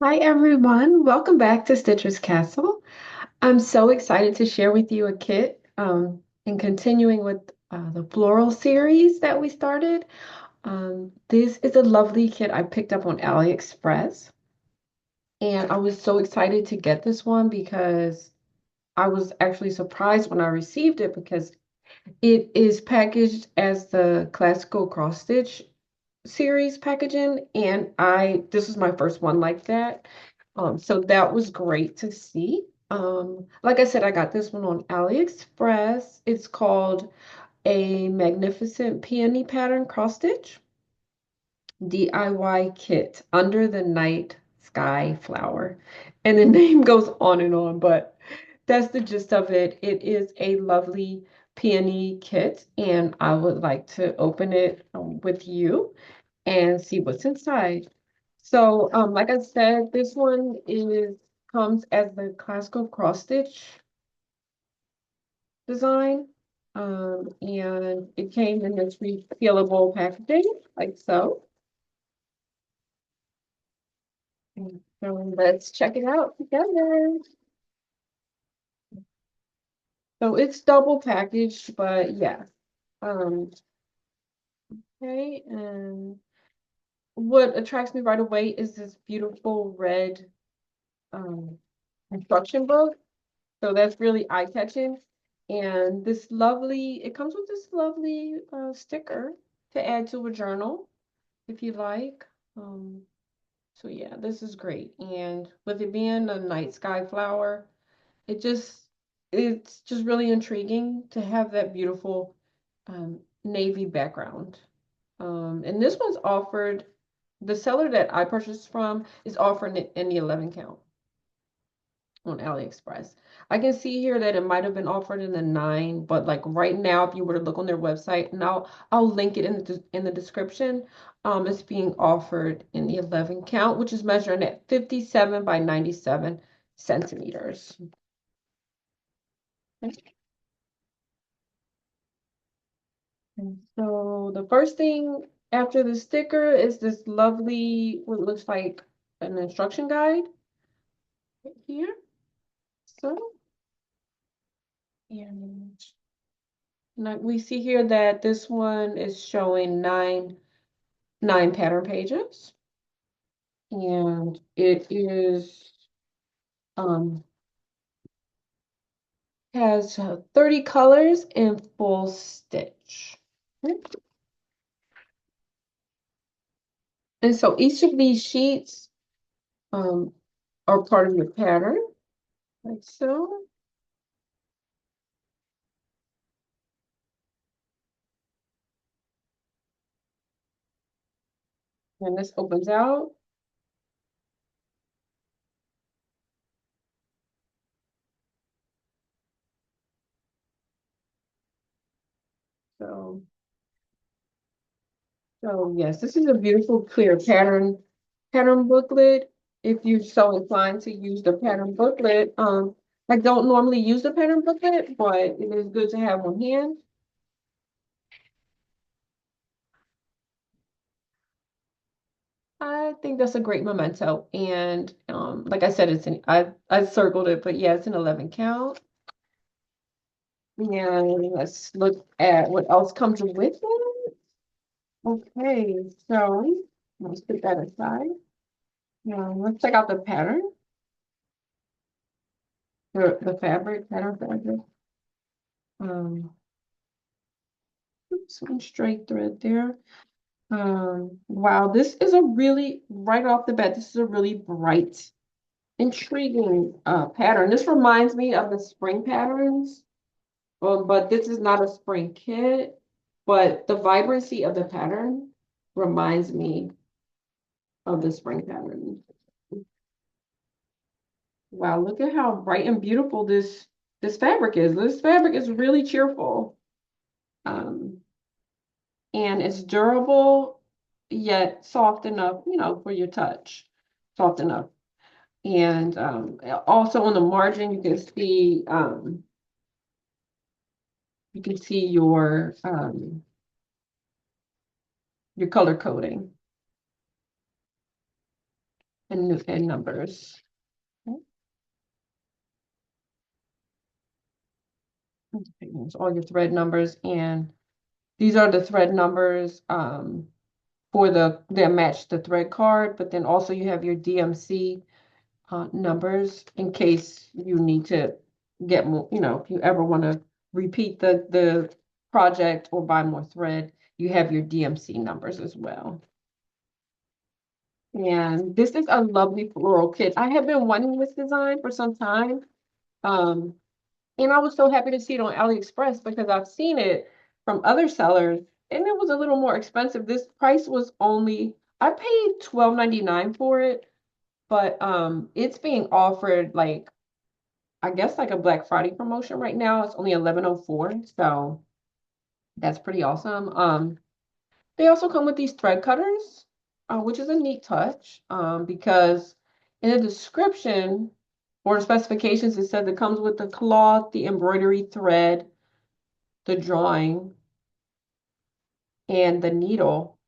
Hi everyone, welcome back to Stitcher's Castle. I'm so excited to share with you a kit and continuing with the floral series that we started. This is a lovely kit I picked up on AliExpress, and I was so excited to get this one because I was actually surprised when I received it because it is packaged as the classical cross stitch series packaging, and I this was my first one like that. So that was great to see. Like I said, I got this one on AliExpress. It's called a Magnificent Peony Pattern Cross Stitch DIY Kit Under the Night Sky Flower. And the name goes on and on, but that's the gist of it. It is a lovely peony kit, and I would like to open it with you and see what's inside. So, like I said, this one is comes as the classical cross stitch design. And it came in this refillable packaging, like so. And so let's check it out together. So it's double packaged, but yeah. Um, okay, and what attracts me right away is this beautiful red um instruction book. So that's really eye-catching. And it comes with this lovely sticker to add to a journal if you like. Um, so yeah, this is great. And with it being a night sky flower, it just it's just really intriguing to have that beautiful navy background. And this one's offered, the seller that I purchased from is offering it in the 11 count on AliExpress. I can see here that it might have been offered in the 9, but like right now, if you were to look on their website, and I'll link it in the description. It's being offered in the 11 count, which is measuring at 57 by 97 centimeters. And so the first thing after the sticker is this lovely, what looks like an instruction guide right here. So, and now we see here that this one is showing nine pattern pages, and it is um has 30 colors in full stitch. And so each of these sheets um are part of your pattern, like so. And this opens out. So So yes, this is a beautiful, clear pattern booklet. If you're so inclined to use the pattern booklet, I don't normally use the pattern booklet, but it is good to have on hand. I think that's a great memento, and like I said, I circled it, but yeah, it's an 11 count. And let's look at what else comes with it. Okay, so let's put that aside. Now let's check out the pattern, the fabric, pattern fabric. Um, Some straight thread there. Wow, this is a really, right off the bat, this is a really bright, intriguing pattern. This reminds me of the spring patterns, but this is not a spring kit, but the vibrancy of the pattern reminds me of the spring pattern. Wow, look at how bright and beautiful this fabric is. This fabric is really cheerful. Um, and it's durable yet soft enough, for your touch, soft enough. And also on the margin, you can see your color coding. and numbers. Okay, there's all your thread numbers, and these are the thread numbers for they match the thread card, but then also you have your DMC numbers in case you need to get more, if you ever want to repeat the project or buy more thread, you have your DMC numbers as well. And this is a lovely floral kit. I have been wanting this design for some time. Um, and I was so happy to see it on AliExpress because I've seen it from other sellers and it was a little more expensive. This price was only, I paid $12.99 for it, but it's being offered like, I guess like a Black Friday promotion right now. It's only 11.04, so that's pretty awesome. They also come with these thread cutters, which is a neat touch, because in the description or the specifications, it says it comes with the cloth, the embroidery thread, the drawing, and the needle.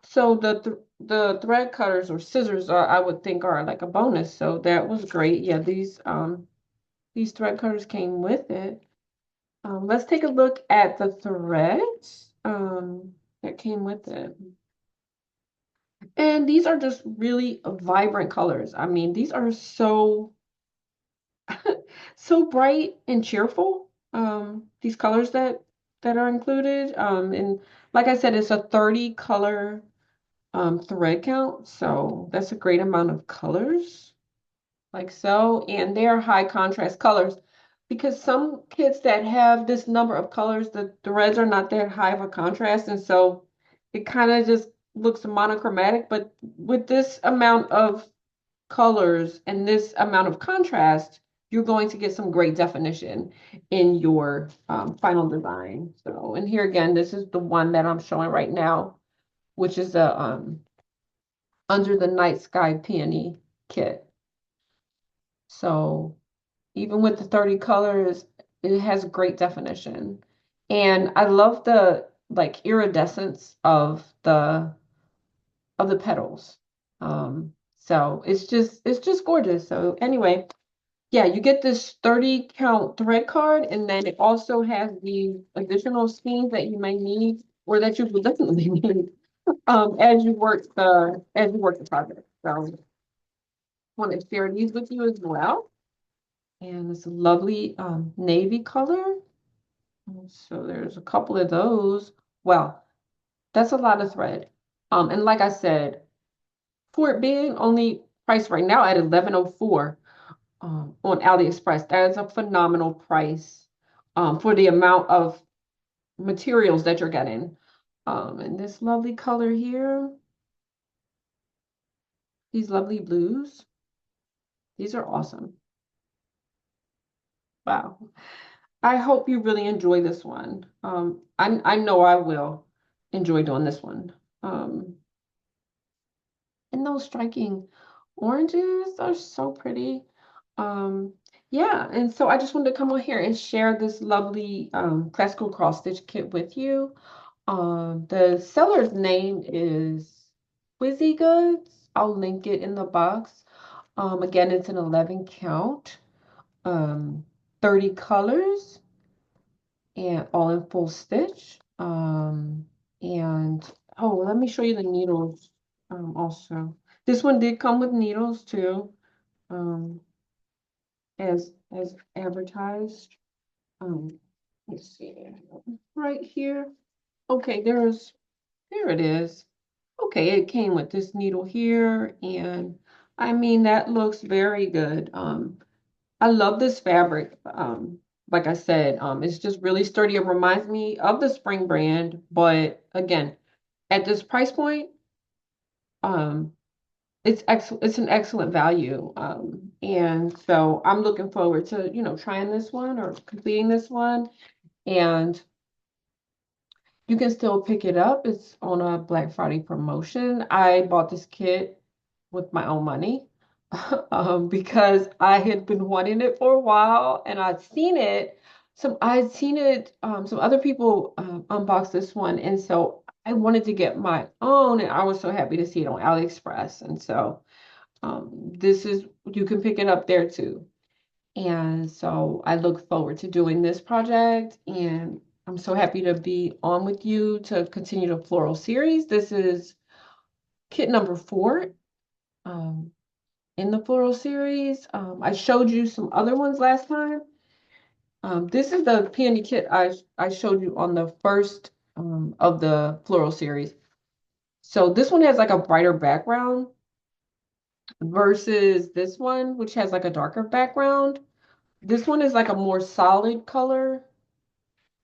So the thread cutters or scissors are, I would think, are like a bonus. So that was great. Yeah, these thread cutters came with it. Let's take a look at the threads that came with it. And these are just really vibrant colors. I mean, these are so so bright and cheerful. These colors that are included. And like I said, it's a 30 color thread count, so that's a great amount of colors, like so. And they are high contrast colors because some kits that have this number of colors, the threads are not that high of a contrast, and so it kind of just looks monochromatic. But with this amount of colors and this amount of contrast, you're going to get some great definition in your final design. So, and here again, this is the one that I'm showing right now, which is a Under the Night Sky Peony kit. So even with the 30 colors, it has great definition. And I love the like iridescence of the petals. So it's just gorgeous. So anyway, yeah, you get this 30 count thread card, and then it also has the additional skeins that you may need or that you will definitely need as you work the project. So I want to share these with you as well. And it's a lovely navy color. So there's a couple of those. Well, that's a lot of thread. And like I said, for it being only priced right now at 11.04 on AliExpress, that is a phenomenal price for the amount of materials that you're getting. And this lovely color here, these lovely blues, these are awesome. Wow. I hope you really enjoy this one. I know I will enjoy doing this one. And those striking oranges are so pretty. Um, yeah, and so I just wanted to come on here and share this lovely classical cross stitch kit with you. The seller's name is Quizzy Goods. I'll link it in the box. Again, it's an 11 count, 30 colors, and all in full stitch. And oh, let me show you the needles also. This one did come with needles too, um, as advertised. Let's see, right here. Okay, there it is. Okay, it came with this needle here, and I mean that looks very good. I love this fabric. Like I said, it's just really sturdy. It reminds me of the Spring brand, but again, at this price point, um, it's an excellent value. And so I'm looking forward to, trying this one or completing this one. And you can still pick it up. It's on a Black Friday promotion. I bought this kit with my own money because I had been wanting it for a while and I'd seen it. Some other people unbox this one. And so I wanted to get my own and I was so happy to see it on AliExpress. And so This is, you can pick it up there too. And so I look forward to doing this project, and I'm so happy to be on with you to continue the floral series. This is kit number 4 um, in the floral series. I showed you some other ones last time. This is the peony kit I showed you on the first of the floral series. So this one has like a brighter background versus this one, which has like a darker background. This one is like a more solid color,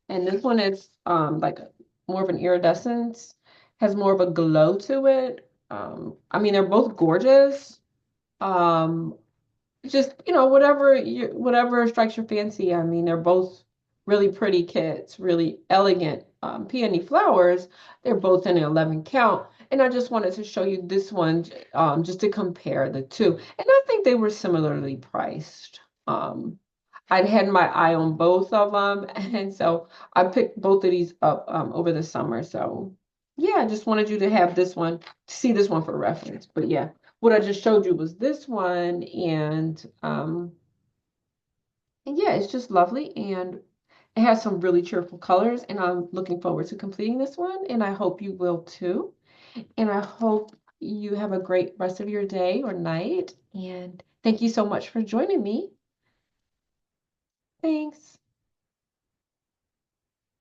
and this one is like more of an iridescence, has more of a glow to it. I mean, they're both gorgeous. Um, just, whatever strikes your fancy. I mean, they're both really pretty kits, really elegant peony flowers. They're both in an 11 count, and I just wanted to show you this one just to compare the two, and I think they were similarly priced. I'd had my eye on both of them, and so I picked both of these up over the summer. So yeah, I just wanted you to have this one, see this one for reference. But yeah, what I just showed you was this one, and yeah, it's just lovely, and it has some really cheerful colors, and I'm looking forward to completing this one, and I hope you will too. And I hope you have a great rest of your day or night, and thank you so much for joining me. Thanks.